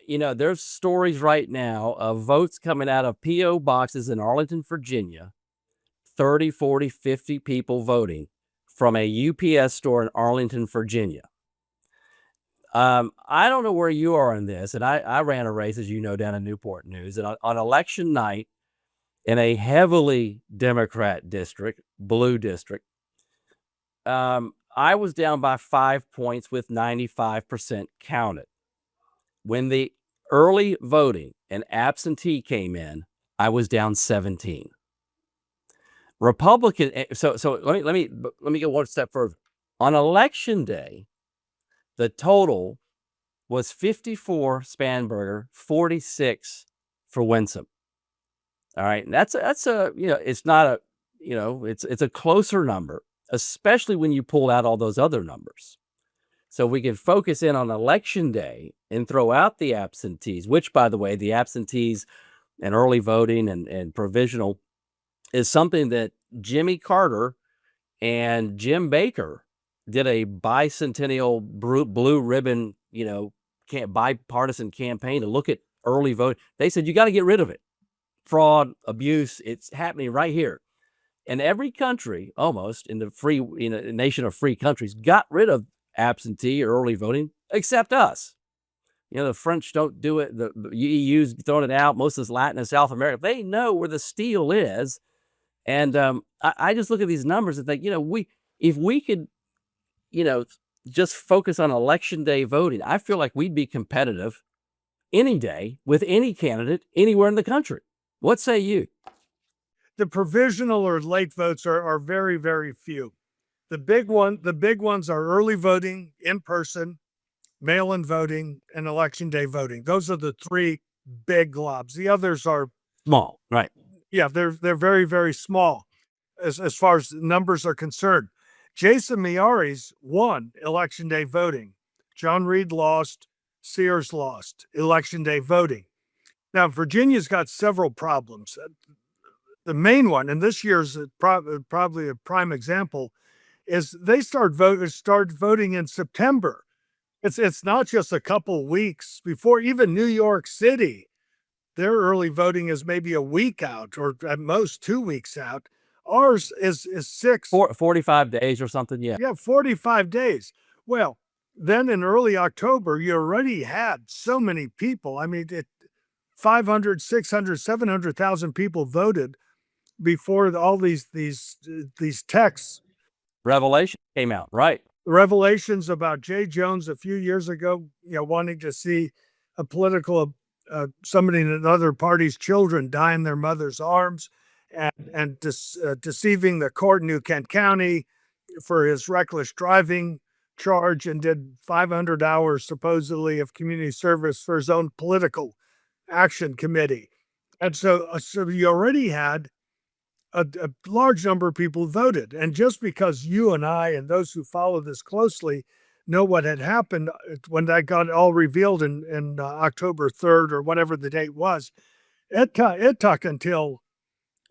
there's stories right now of votes coming out of P.O. boxes in Arlington, Virginia, 30, 40, 50 people voting from a UPS store in Arlington, Virginia. I don't know where you are in this, and I ran a race, as you know, down in Newport News, and on election night in a heavily Democrat district, blue district, I was down by 5 points with 95% counted. When the early voting and absentee came in, I was down 17. Republican. So let me go one step further. On election day, the total was 54 Spanberger, 46 for Winsome. All right, and that's a it's not a it's a closer number, especially when you pull out all those other numbers. So we can focus in on election day and throw out the absentees, which, by the way, the absentees and early voting and provisional is something that Jimmy Carter and Jim Baker did a bicentennial blue ribbon, bipartisan campaign to look at early voting. They said, you got to get rid of it. Fraud, abuse, it's happening right here. And every country, almost in the free, nation of free countries, got rid of absentee or early voting, except us. The French don't do it. The EU's throwing it out. Most of Latin and South America, they know where the steel is. And I just look at these numbers and think, if we could, just focus on election day voting, I feel like we'd be competitive any day with any candidate anywhere in the country. What say you? The provisional or late votes are very, very few. The big ones are early voting, in person, mail-in voting, and election day voting. Those are the three big globs. The others are small, right? Yeah, they're very, very small as far as numbers are concerned. Jason Miyares won election day voting. John Reed lost. Sears lost election day voting. Now, Virginia's got several problems. The main one, and this year's probably a prime example, is they start voting in September. It's not just a couple weeks before. Even New York City, their early voting is maybe a week out, or at most 2 weeks out. Ours is 45 days or something. Yeah. Yeah, 45 days. Well, then in early October, you already had so many people. I mean, 500, 600, 700,000 people voted before all these texts. Revelation came out, right? Revelations about Jay Jones a few years ago, wanting to see a political somebody in another party's children die in their mother's arms, and deceiving the court in New Kent County for his reckless driving charge, and did 500 hours supposedly of community service for his own political action committee. And so you already had a large number of people voted. And just because you and I and those who follow this closely know what had happened when that got all revealed in October 3rd or whatever the date was, it took until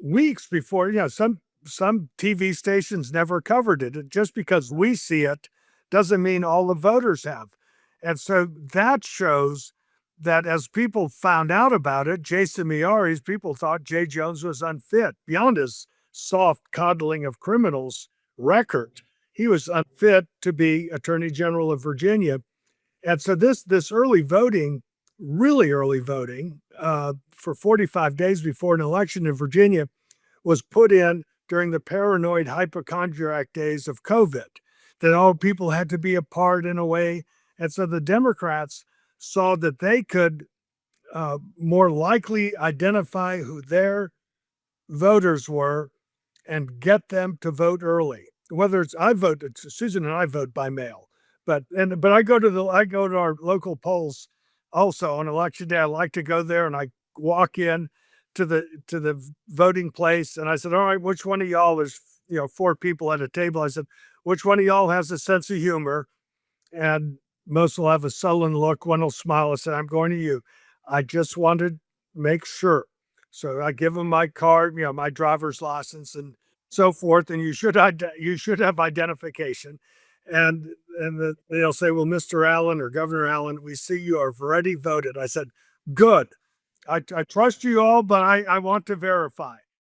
weeks before, some TV stations never covered it. Just because we see it doesn't mean all the voters have. And so that shows that as people found out about it, Jason Miyares, people thought Jay Jones was unfit beyond his soft coddling of criminals record. He was unfit to be Attorney General of Virginia. And so this early voting, really early voting, for 45 days before an election in Virginia, was put in during the paranoid hypochondriac days of COVID, that all people had to be apart in a way. And so the Democrats saw that they could more likely identify who their voters were and get them to vote early. Whether it's Susan and I vote by mail, but I go to our local polls also on election day. I like to go there, and I walk in to the voting place, and I said, all right, which one of y'all is, 4 people at a table. I said, which one of y'all has a sense of humor? And most will have a sullen look. One will smile. I said, I'm going to you. I just wanted to make sure. So I give them my card, my driver's license and so forth. And you should have identification. they'll say, well, Mr. Allen or Governor Allen, we see you have already voted. I said, good. I trust you all, but I want to verify.